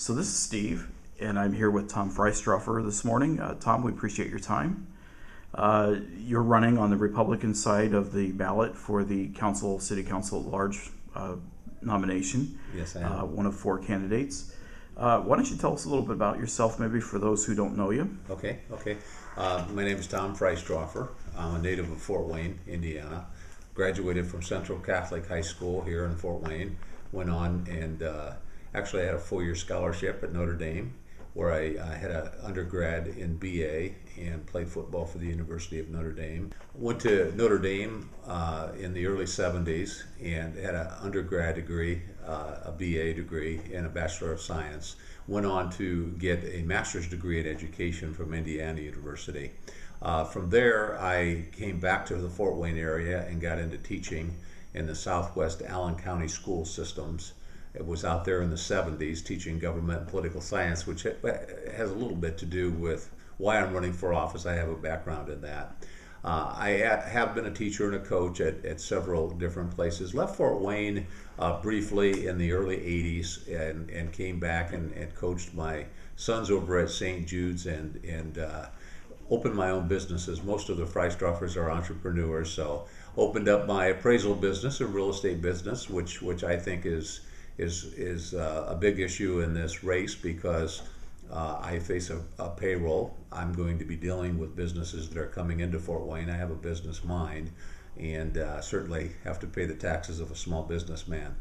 So this is Steve, and I'm here with Tom Freistroffer this morning. Tom, we appreciate your time. You're running on the Republican side of the ballot for the City Council at Large nomination. Yes, I am. One of 4 candidates. Why don't you tell us a little bit about yourself, maybe for those who don't know you? Okay. My name is Tom Freistroffer. I'm a native of Fort Wayne, Indiana. Graduated from Central Catholic High School here in Fort Wayne. Went on and actually I had a 4-year scholarship at Notre Dame, where I had an undergrad in BA and played football for the University of Notre Dame. Went to Notre Dame in the early 70s and had an undergrad degree, a BA degree, and a Bachelor of Science. Went on to get a master's degree in education from Indiana University. From there, I came back to the Fort Wayne area and got into teaching in the Southwest Allen County school systems. It was out there in the 70s teaching government and political science, which has a little bit to do with why I'm running for office. I have a background in that. I have been a teacher and a coach at several different places. Left Fort Wayne briefly in the early 80s and came back and coached my sons over at St. Jude's and opened my own businesses. Most of the Freistroffers are entrepreneurs, so opened up my appraisal business, a real estate business, which I think is a big issue in this race because I face a payroll. I'm going to be dealing with businesses that are coming into Fort Wayne. I have a business mind and certainly have to pay the taxes of a small businessman.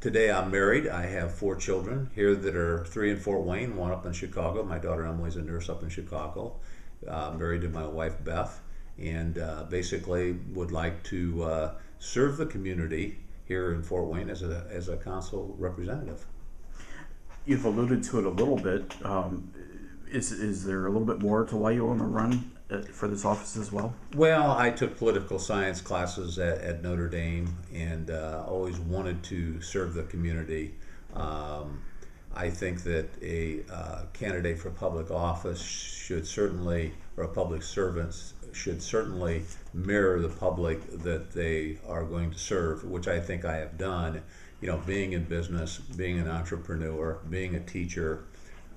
Today I'm married. I have 4 children here that are 3 in Fort Wayne, 1 up in Chicago. My daughter Emily's a nurse up in Chicago. Married to my wife Beth, and basically would like to serve the community here in Fort Wayne as a council representative. You've alluded to it a little bit. Is there a little bit more to why you want to run for this office as well? Well, I took political science classes at Notre Dame and always wanted to serve the community. I think that a candidate for public office should certainly, or a public servant should certainly mirror the public that they are going to serve, which I think I have done. You know, being in business, being an entrepreneur, being a teacher.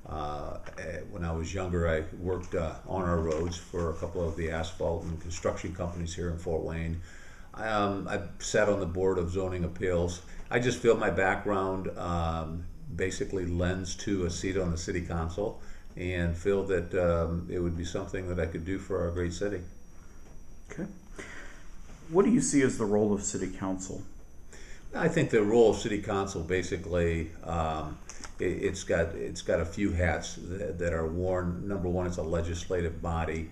When I was younger, I worked on our roads for a couple of the asphalt and construction companies here in Fort Wayne. I sat on the board of zoning appeals. I just feel my background basically lends to a seat on the city council and feel that it would be something that I could do for our great city. Okay. What do you see as the role of city council? I think the role of city council basically it's got a few hats that are worn. Number one, it's a legislative body.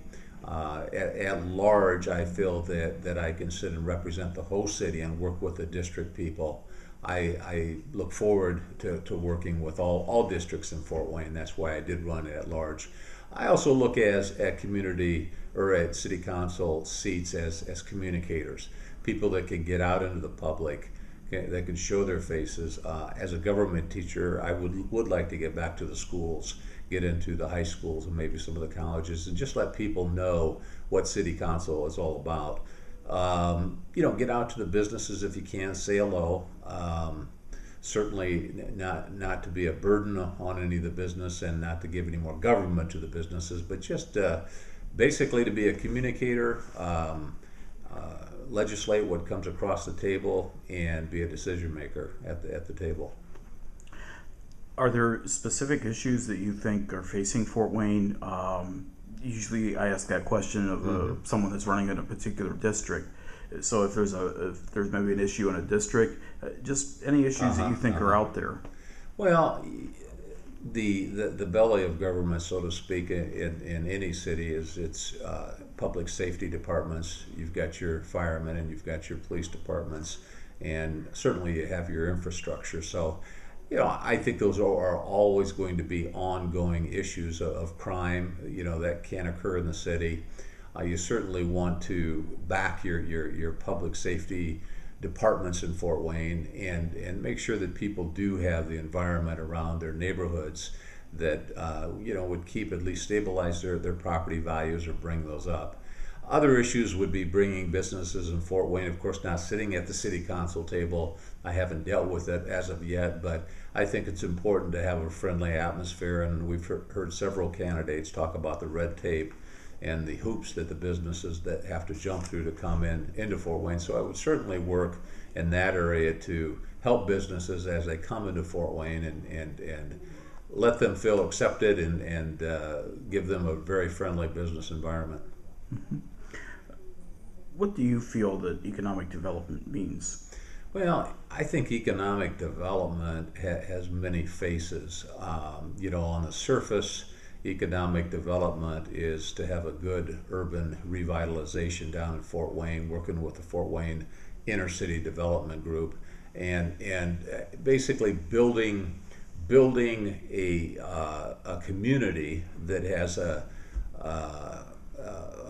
At large, I feel that I can sit and represent the whole city and work with the district people. I look forward to working with all districts in Fort Wayne. That's why I did run at large. I also look at community or at city council seats as communicators, people that can get out into the public, that can show their faces. As a government teacher, I would like to get back to the schools, get into the high schools and maybe some of the colleges, and just let people know what city council is all about. Get out to the businesses if you can, say hello. Certainly not to be a burden on any of the business and not to give any more government to the businesses, but just basically to be a communicator, legislate what comes across the table, and be a decision maker at the table. Are there specific issues that you think are facing Fort Wayne? Usually I ask that question of someone that's running in a particular district. So if there's maybe an issue in a district, just any issues that you think are out there. Well, the belly of government, so to speak, in any city is its public safety departments. You've got your firemen and you've got your police departments, and certainly you have your infrastructure. So, I think those are always going to be ongoing issues of crime, that can occur in the city. You certainly want to back your public safety departments in Fort Wayne and make sure that people do have the environment around their neighborhoods that would keep, at least stabilize their property values or bring those up. Other issues would be bringing businesses in Fort Wayne. Of course, not sitting at the city council table. I haven't dealt with it as of yet, but I think it's important to have a friendly atmosphere, and we've heard several candidates talk about the red tape and the hoops that the businesses that have to jump through to come into Fort Wayne. So I would certainly work in that area to help businesses as they come into Fort Wayne and let them feel accepted and give them a very friendly business environment. Mm-hmm. What do you feel that economic development means? Well, I think economic development has many faces. On the surface, economic development is to have a good urban revitalization down in Fort Wayne, working with the Fort Wayne Inner City Development Group, and basically building a community that has a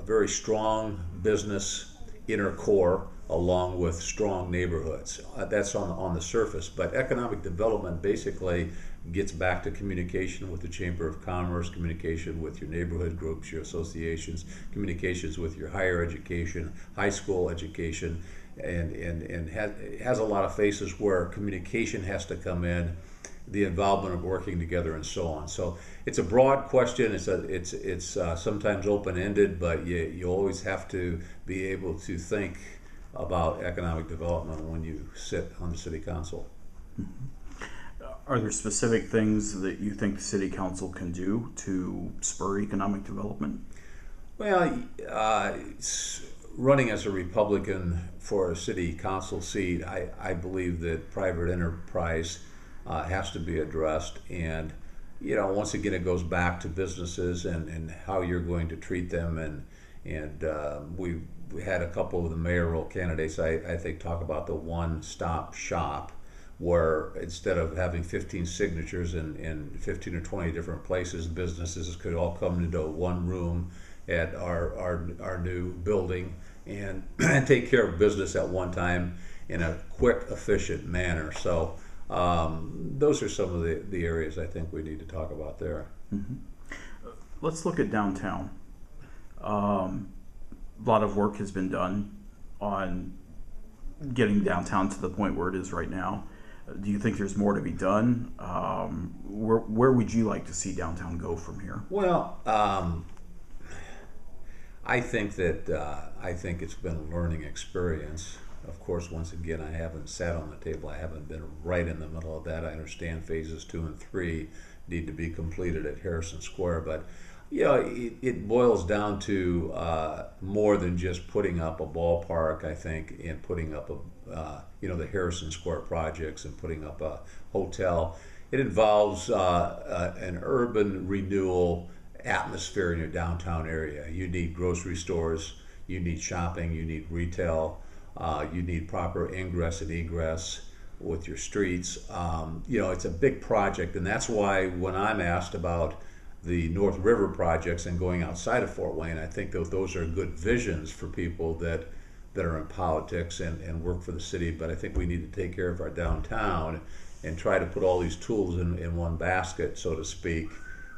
very strong business inner core along with strong neighborhoods. That's on the surface, but economic development basically gets back to communication with the Chamber of Commerce, communication with your neighborhood groups, your associations, communications with your higher education, high school education, and has a lot of faces where communication has to come in, the involvement of working together, and so on. So it's a broad question. It's sometimes open-ended, but you always have to be able to think about economic development when you sit on the city council. Mm-hmm. Are there specific things that you think the city council can do to spur economic development? Well, running as a Republican for a city council seat, I believe that private enterprise has to be addressed, and once again it goes back to businesses and how you're going to treat them, and we had a couple of the mayoral candidates I think talk about the one-stop shop, where instead of having 15 signatures in 15 or 20 different places, businesses could all come into one room at our new building and take care of business at one time in a quick, efficient manner. So those are some of the areas I think we need to talk about there. Mm-hmm. Let's look at downtown. A lot of work has been done on getting downtown to the point where it is right now. Do you think there's more to be done? Where would you like to see downtown go from here? Well, I think it's been a learning experience. Of course, once again, I haven't sat on the table. I haven't been right in the middle of that. I understand phases 2 and 3 need to be completed at Harrison Square, but it boils down to more than just putting up a ballpark, I think, and putting up the Harrison Square projects and putting up a hotel. It involves an urban renewal atmosphere in your downtown area. You need grocery stores, you need shopping, you need retail, you need proper ingress and egress with your streets. It's a big project, and that's why when I'm asked about the North River projects and going outside of Fort Wayne, I think that those are good visions for people that are in politics and work for the city. But I think we need to take care of our downtown and try to put all these tools in one basket, so to speak.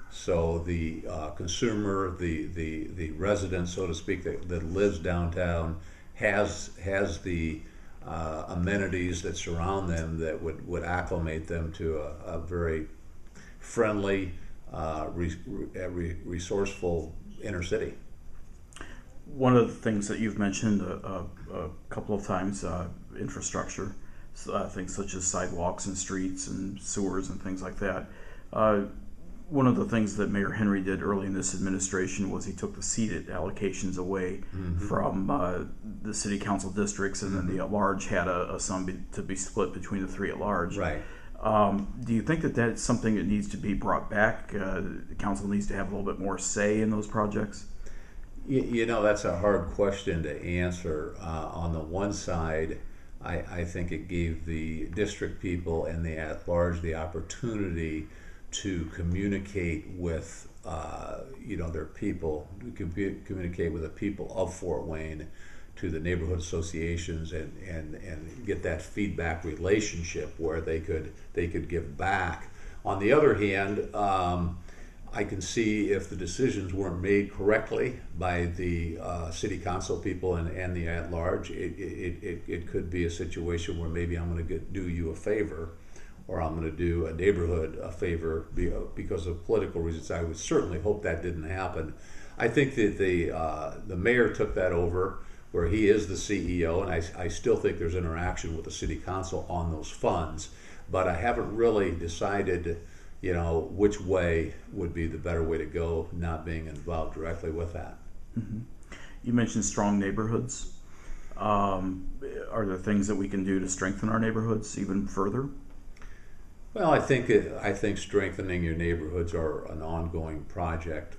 So the consumer, the resident, so to speak, that lives downtown has the amenities that surround them that would acclimate them to a very friendly, resourcing inner city. One of the things that you've mentioned a couple of times, infrastructure, things such as sidewalks and streets and sewers and things like that. One of the things that Mayor Henry did early in this administration was he took the CEDIT allocations away from the city council districts, and then the at-large had a sum to be split between the 3 at-large. Right. Do you think that that's something that needs to be brought back? The council needs to have a little bit more say in those projects? That's a hard question to answer. On the one side, I think it gave the district people and the at-large the opportunity to communicate with their people, communicate with the people of Fort Wayne, to the neighborhood associations, and get that feedback relationship where they could give back. On the other hand, I can see if the decisions weren't made correctly by the city council people and the at-large, it could be a situation where maybe I'm going to do you a favor, or I'm going to do a neighborhood a favor because of political reasons. I would certainly hope that didn't happen. I think that the mayor took that over, where he is the CEO, and I still think there's interaction with the city council on those funds, but I haven't really decided, which way would be the better way to go, not being involved directly with that. Mm-hmm. You mentioned strong neighborhoods. Are there things that we can do to strengthen our neighborhoods even further? Well, I think strengthening your neighborhoods are an ongoing project.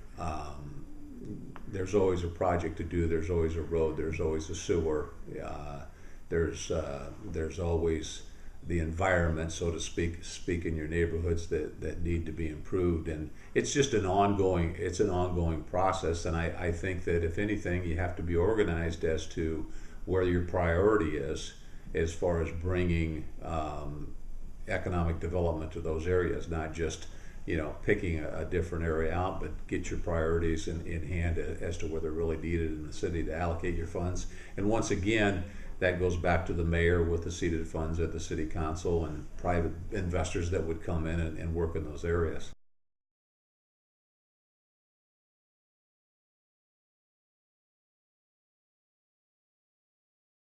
There's always a project to do. There's always a road. There's always a sewer. There's always the environment, so to speak in your neighborhoods that need to be improved. And it's just an ongoing process. And I think that if anything, you have to be organized as to where your priority is as far as bringing economic development to those areas, not just picking a different area out, but get your priorities in hand as to where they're really needed in the city to allocate your funds. And once again, that goes back to the mayor with the CEDIT funds at the city council and private investors that would come in and work in those areas.